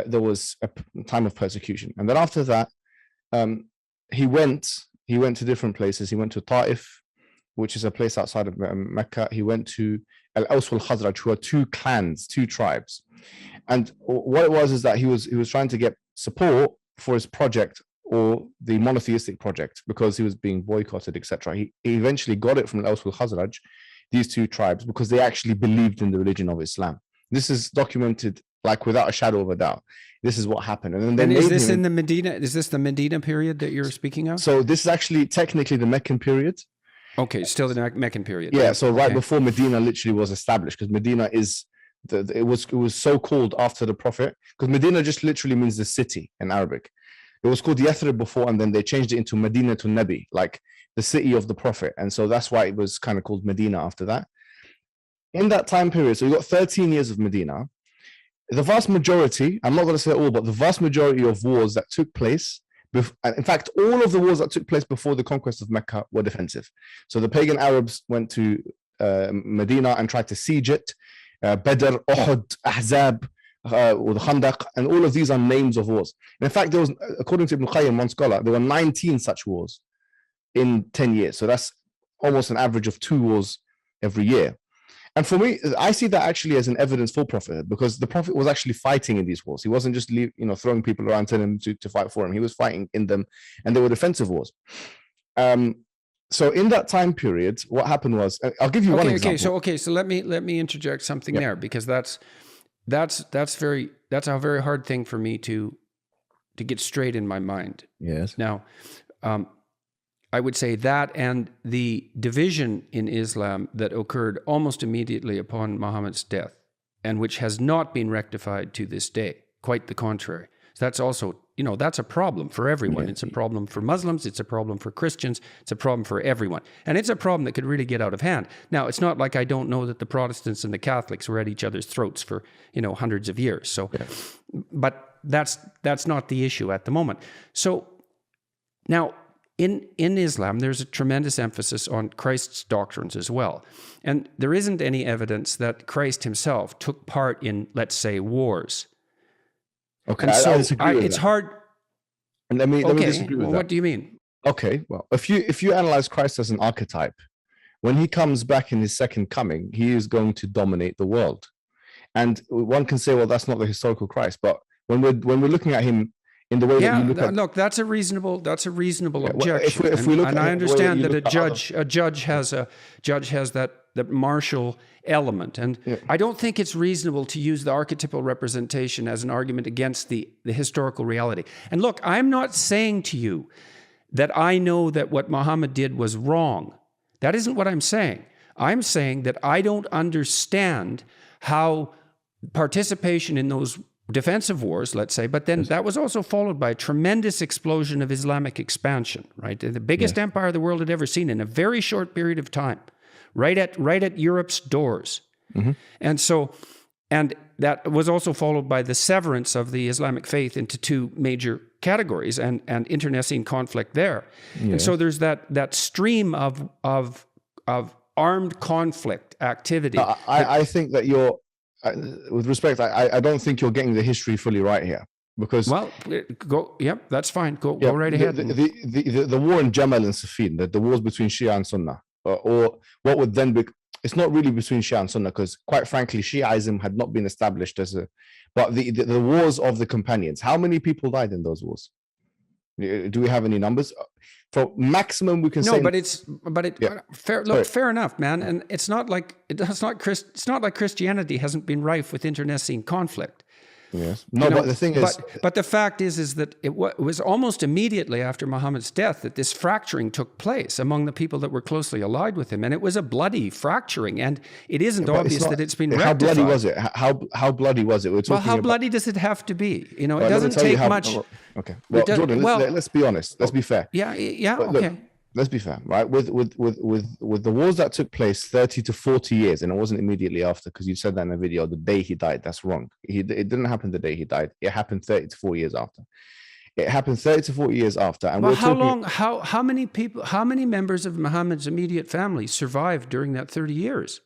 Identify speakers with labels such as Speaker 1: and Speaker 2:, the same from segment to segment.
Speaker 1: there was a time of persecution. And then after that, he went to different places. He went to Ta'if, which is a place outside of Mecca. He went to Al-Aws wal-Khazraj, who are two clans, two tribes. And what it was is that he was trying to get support for his project, or the monotheistic project, because he was being boycotted, etc. He eventually got it from Al-Aws wal-Khazraj, these two tribes, because they actually believed in the religion of Islam. This is documented like without a shadow of a doubt. This is what happened. And then
Speaker 2: is this in the Medina? Is this the Medina period that you're speaking of?
Speaker 1: So this is actually technically the Meccan period.
Speaker 2: Okay, still the Meccan period.
Speaker 1: Yeah, so right before Medina literally was established, because Medina is it was so called after the Prophet, because Medina just literally means the city in Arabic. It was called Yathrib before, and then they changed it into Medina to Nabi, like the city of the Prophet. And so that's why it was kind of called Medina after that. In that time period, so you got 13 years of Medina. The vast majority, I'm not going to say all, but the vast majority of wars that took place, in fact, all of the wars that took place before the conquest of Mecca were defensive. So the pagan Arabs went to Medina and tried to siege it. Badr, Uhud, Ahzab, or the Khandaq, and all of these are names of wars. And in fact, there was, according to Ibn Qayyim, one scholar, there were 19 such wars in 10 years. So that's almost an average of 2 wars every year. And for me, I see that actually as an evidence for prophethood, because the Prophet was actually fighting in these wars. He wasn't just throwing people around telling them to fight for him. He was fighting in them, and they were defensive wars. So in that time period, what happened was, I'll give you one example.
Speaker 2: So let me interject something there, because that's a very hard thing for me to get straight in my mind.
Speaker 1: Yes.
Speaker 2: Now, I would say that, and the division in Islam that occurred almost immediately upon Muhammad's death, and which has not been rectified to this day. Quite the contrary. So that's also, that's a problem for everyone. It's a problem for Muslims. It's a problem for Christians. It's a problem for everyone. And it's a problem that could really get out of hand. Now, it's not like I don't know that the Protestants and the Catholics were at each other's throats for, hundreds of years. So, but that's not the issue at the moment. So now, in Islam, there's a tremendous emphasis on Christ's doctrines as well. And there isn't any evidence that Christ himself took part in, let's say, wars.
Speaker 1: Okay,
Speaker 2: and so
Speaker 1: I disagree with
Speaker 2: it's
Speaker 1: that.
Speaker 2: hard.
Speaker 1: And let me disagree with that.
Speaker 2: What do you mean?
Speaker 1: Okay, well, if you analyze Christ as an archetype, when he comes back in his second coming, he is going to dominate the world. And one can say, well, that's not the historical Christ. But when we're looking at him in the way that you look at,
Speaker 2: look, that's a reasonable objection.
Speaker 1: If we look
Speaker 2: and
Speaker 1: at
Speaker 2: I understand that
Speaker 1: a
Speaker 2: judge has that martial element, and I don't think it's reasonable to use the archetypal representation as an argument against the historical reality. And look, I'm not saying to you that I know that what Muhammad did was wrong. That isn't what I'm saying. I'm saying that I don't understand how participation in those defensive wars, let's say, but then that was also followed by a tremendous explosion of Islamic expansion, right? The biggest empire the world had ever seen in a very short period of time, right at Europe's doors.
Speaker 1: Mm-hmm.
Speaker 2: And that was also followed by the severance of the Islamic faith into 2 major categories and internecine conflict there. Yeah. And so there's that stream of armed conflict activity.
Speaker 1: I think that you're, with respect, I don't think you're getting the history fully right here, because
Speaker 2: that's fine. Go right ahead.
Speaker 1: The war in Jamal and Siffin, the wars between Shia and Sunnah, or what would then be, it's not really between Shia and Sunnah, because quite frankly, Shiaism had not been established but the wars of the companions. How many people died in those wars? Do we have any numbers? For maximum, we can say.
Speaker 2: Fair enough, man. And it's not like Christianity hasn't been rife with internecine conflict.
Speaker 1: Yes. No, but the thing is...
Speaker 2: But the fact is that it was almost immediately after Muhammad's death that this fracturing took place among the people that were closely allied with him. And it was a bloody fracturing. And it isn't obvious that it's been rectified.
Speaker 1: How bloody was it? How bloody was it?
Speaker 2: How bloody does it have to be? It doesn't take much...
Speaker 1: Okay. Well, Jordan, let's be honest. Let's be fair.
Speaker 2: Yeah,
Speaker 1: but
Speaker 2: okay.
Speaker 1: Look, let's be fair, right? With the wars that took place 30 to 40 years, and it wasn't immediately after, because you said that in a video, the day he died. That's wrong. It didn't happen the day he died. It happened 30 to 40 years after. It happened 30 to 40 years after. And
Speaker 2: how many members of Muhammad's immediate family survived during that 30 years?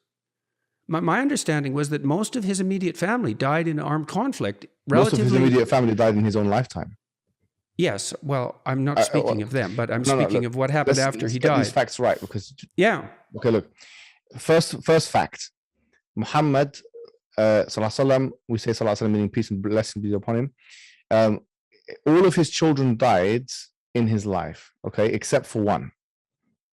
Speaker 2: My understanding was that most of his immediate family died in armed conflict
Speaker 1: Most of his
Speaker 2: relatively.
Speaker 1: immediate family died in his own lifetime.
Speaker 2: Yes, well, I'm not speaking of them, but I'm
Speaker 1: No,
Speaker 2: speaking
Speaker 1: look,
Speaker 2: of what happened after
Speaker 1: let's
Speaker 2: he
Speaker 1: get
Speaker 2: died.
Speaker 1: these facts right, because
Speaker 2: Yeah.
Speaker 1: okay, look. First fact. Muhammad, sallallahu alaihi wasallam, we say sallallahu alaihi wasallam meaning peace and blessing be upon him. All of his children died in his life, okay, except for one.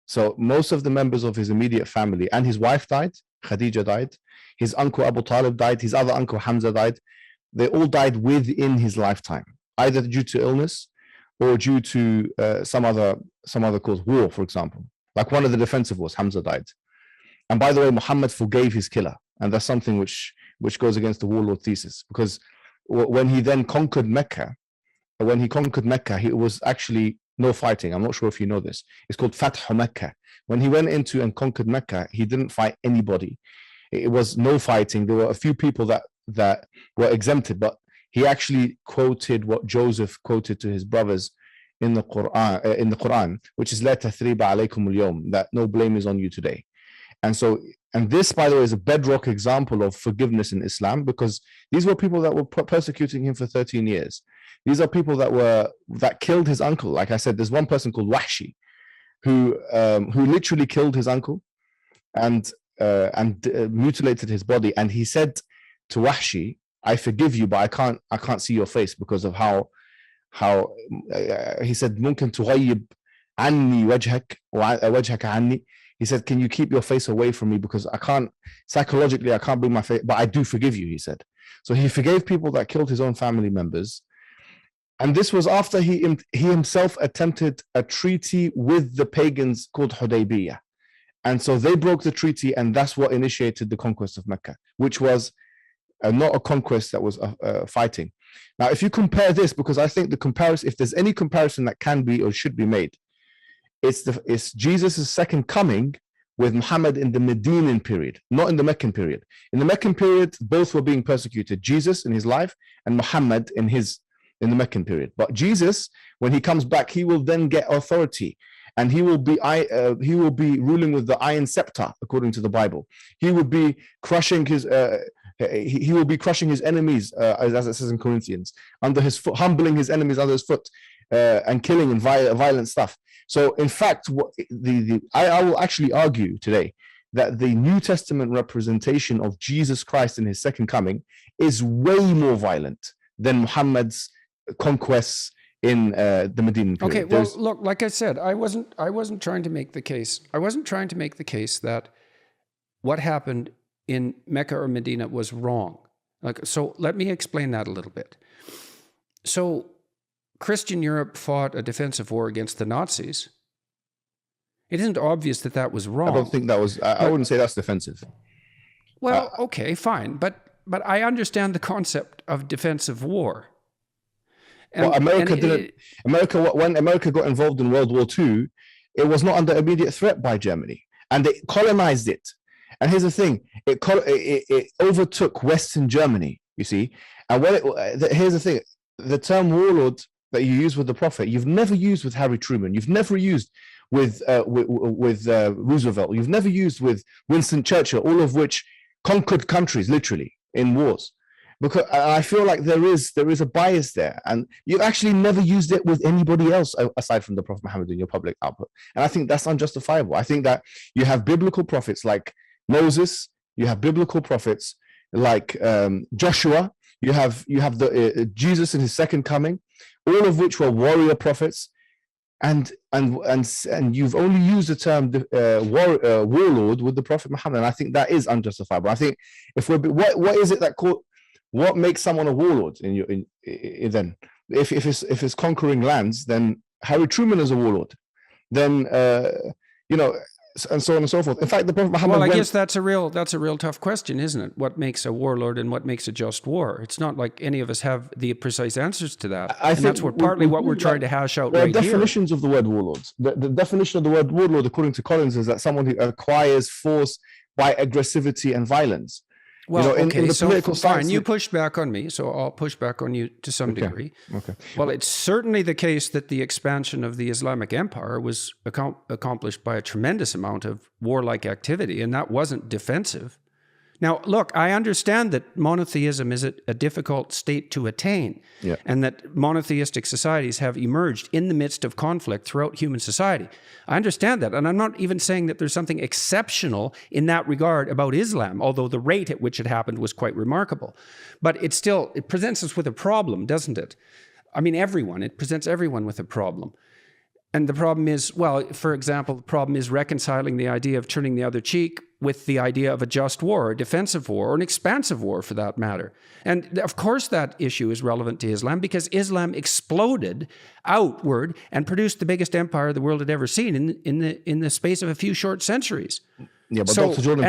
Speaker 1: So most of the members of his immediate family, and his wife died, Khadija died, his uncle Abu Talib died, his other uncle Hamza died. They all died within his lifetime, either due to illness or due to some other cause, war, for example. Like one of the defensive wars, Hamza died. And by the way, Muhammad forgave his killer. And that's something which goes against the warlord thesis, because when he then conquered Mecca, it was actually no fighting. I'm not sure if you know this. It's called Fath Mecca. When he went into and conquered Mecca, he didn't fight anybody. It was no fighting. There were a few people that were exempted, but he actually quoted what Joseph quoted to his brothers in the Quran, which is La tathriba alaykum al-yawm, that no blame is on you today. And this, by the way, is a bedrock example of forgiveness in Islam, because these were people that were persecuting him for 13 years. These are people that killed his uncle. Like I said, there's one person called Wahshi who literally killed his uncle and mutilated his body. And he said to Wahshi, "I forgive you, but I can't see your face because of how he said, ممكن تغيب عني وجهك وجهك عني." He said, "Can you keep your face away from me, because psychologically I can't bring my face, but I do forgive you," he said. So he forgave people that killed his own family members. And this was after he himself attempted a treaty with the pagans called Hudaybiyah. And so they broke the treaty, and that's what initiated the conquest of Mecca, which was not a conquest that was fighting. Now, if you compare this, because I think the comparison, if there's any comparison that can be or should be made, it's Jesus' second coming with Muhammad in the Medinan period, not in the Meccan period. In the Meccan period, both were being persecuted, Jesus in his life and Muhammad in the Meccan period. But Jesus, when he comes back, he will then get authority, and he will be ruling with the iron scepter, according to the Bible. He would be crushing his enemies, as it says in Corinthians, under his foot, humbling his enemies under his foot, and killing and violent stuff. So, in fact, I will actually argue today that the New Testament representation of Jesus Christ in his second coming is way more violent than Muhammad's conquests in the Medinan period.
Speaker 2: Okay, well, look, like I said, I wasn't trying to make the case. I wasn't trying to make the case that what happened in Mecca or Medina was wrong. So let me explain that a little bit. So Christian Europe fought a defensive war against the Nazis. It isn't obvious that that was wrong.
Speaker 1: I don't think that was, I wouldn't say that's defensive.
Speaker 2: Well, okay, fine. But I understand the concept of defensive war.
Speaker 1: Well, when America got involved in World War II, it was not under immediate threat by Germany, and they colonized it. And here's the thing: it overtook Western Germany. You see, and here's the thing: the term warlord that you use with the Prophet, you've never used with Harry Truman. You've never used with Roosevelt. You've never used with Winston Churchill, all of which conquered countries literally in wars. Because I feel like there is a bias there, and you've actually never used it with anybody else aside from the Prophet Muhammad in your public output. And I think that's unjustifiable. I think that you have biblical prophets like Moses, you have biblical prophets like Joshua, you have the Jesus in his second coming, all of which were warrior prophets, and you've only used the term warlord with the Prophet Muhammad, and I think that is unjustifiable. I think if what is it that what makes someone a warlord then? If it's conquering lands, then Harry Truman is a warlord. Then and so on and so forth. In fact, the Prophet Muhammad.
Speaker 2: Well, I guess that's a real tough question, isn't it? What makes a warlord and what makes a just war? It's not like any of us have the precise answers to that. I think that's partly what we're trying to hash out right here.
Speaker 1: There are definitions of the word warlords. The definition of the word warlord, according to Collins, is that someone who acquires force by aggressivity and violence.
Speaker 2: Well, okay, so fine. You pushed back on me, so I'll push back on you to some degree.
Speaker 1: Okay.
Speaker 2: Well, it's certainly the case that the expansion of the Islamic Empire was accomplished by a tremendous amount of warlike activity, and that wasn't defensive. Now, look, I understand that monotheism is a difficult state to attain, and that monotheistic societies have emerged in the midst of conflict throughout human society. I understand that, and I'm not even saying that there's something exceptional in that regard about Islam, although the rate at which it happened was quite remarkable. But it presents us with a problem, doesn't it? I mean, it presents everyone with a problem. And the problem is, well, for example, the problem is reconciling the idea of turning the other cheek with the idea of a just war, a defensive war, or an expansive war for that matter. And of course that issue is relevant to Islam because Islam exploded outward and produced the biggest empire the world had ever seen in the space of a few short centuries.
Speaker 1: Yeah, but Dr. Jordan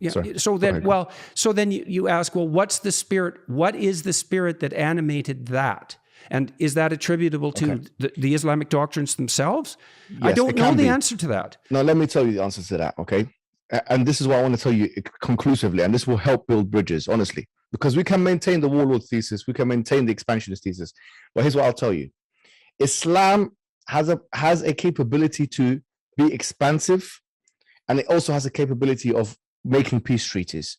Speaker 1: Peterson.
Speaker 2: So then you ask, well, what's the spirit? What is the spirit that animated that? And is that attributable to the Islamic doctrines themselves?
Speaker 1: Yes,
Speaker 2: I don't know the answer to that.
Speaker 1: No, let me tell you the answer to that, okay? And this is what I want to tell you conclusively, and this will help build bridges, honestly, because we can maintain the warlord thesis, we can maintain the expansionist thesis. But here's what I'll tell you. Islam has a capability to be expansive, and it also has a capability of making peace treaties.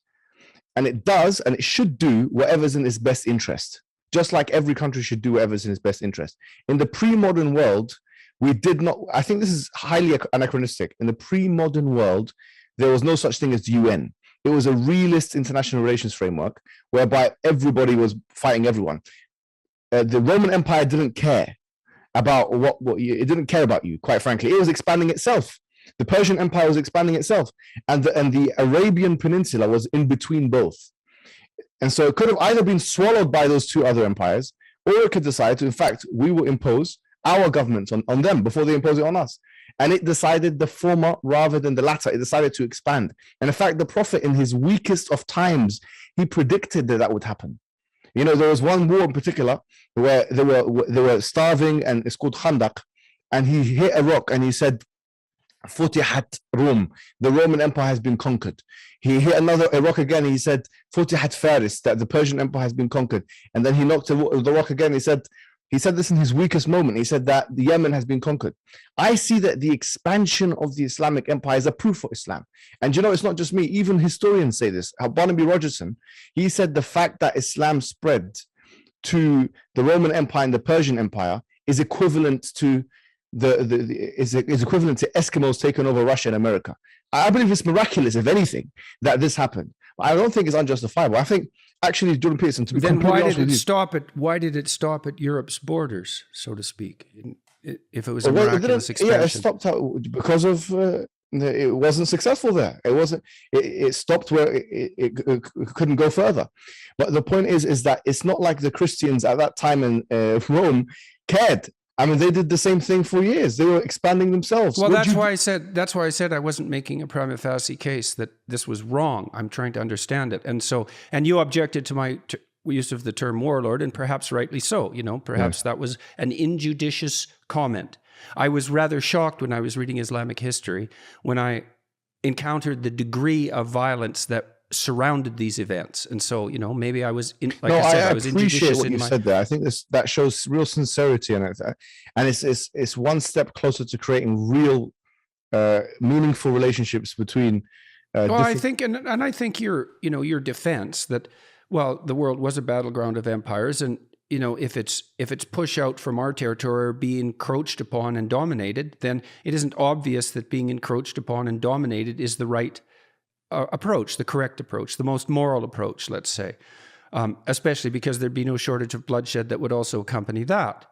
Speaker 1: And it does, and it should do whatever's in its best interest. Just like every country should do whatever's in its best interest. In the pre-modern world, we did not, I think this is highly anachronistic. In the pre-modern world, there was no such thing as the UN. It was a realist international relations framework whereby everybody was fighting everyone. The Roman Empire didn't care about it didn't care about you, quite frankly. It was expanding itself. The Persian Empire was expanding itself. And the Arabian Peninsula was in between both. And so it could have either been swallowed by those two other empires, or it could decide to, in fact, we will impose our government on them before they impose it on us. And it decided the former rather than the latter. It decided to expand. And in fact, the Prophet, in his weakest of times, he predicted that would happen. You know, there was one war in particular where they were starving, and it's called Khandaq, and he hit a rock and he said, Futihat Rum, the Roman Empire has been conquered. He hit a rock again. He said, Futihat Faris, that the Persian Empire has been conquered. And then he knocked the rock again. He said this in his weakest moment. He said that the Yemen has been conquered. I see that the expansion of the Islamic Empire is a proof for Islam. And you know, it's not just me. Even historians say this. Barnaby Rogerson, he said the fact that Islam spread to the Roman Empire and the Persian Empire is equivalent to is equivalent to Eskimos taking over Russia and America. I believe it's miraculous, if anything, that this happened. But I don't think it's unjustifiable. I think actually, Jordan Peterson, to be
Speaker 2: then
Speaker 1: completely honest
Speaker 2: why did
Speaker 1: with
Speaker 2: it
Speaker 1: you,
Speaker 2: stop at Europe's borders, so to speak? If it was a miraculous expansion,
Speaker 1: it stopped out because of it wasn't successful there. It wasn't. It stopped where it couldn't go further. But the point is that it's not like the Christians at that time in Rome cared. I mean, they did the same thing for years. They were expanding themselves.
Speaker 2: Well, that's why I said I wasn't making a prima facie case that this was wrong. I'm trying to understand it, and you objected to my use of the term warlord, and perhaps rightly so. You know, perhaps that was an injudicious comment. I was rather shocked when I was reading Islamic history when I encountered the degree of violence that surrounded these events. And so, you know, maybe I was I was
Speaker 1: appreciate what you said there. I think that shows real sincerity, and it's one step closer to creating real meaningful relationships between
Speaker 2: I think and I think your defense that, well, the world was a battleground of empires, and you know, if it's push out from our territory or be encroached upon and dominated, then it isn't obvious that being encroached upon and dominated is the right approach, the correct approach, the most moral approach, let's say, especially because there'd be no shortage of bloodshed that would also accompany that.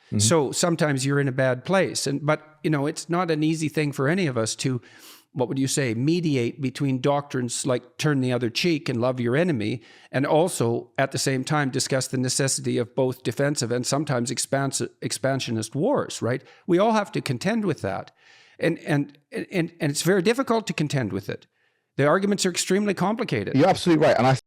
Speaker 2: Mm-hmm. So sometimes you're in a bad place, but you know, it's not an easy thing for any of us to, what would you say, mediate between doctrines like turn the other cheek and love your enemy, and also at the same time discuss the necessity of both defensive and sometimes expansionist wars, right? We all have to contend with that. And it's very difficult to contend with it. The arguments are extremely complicated.
Speaker 1: You're absolutely right. And I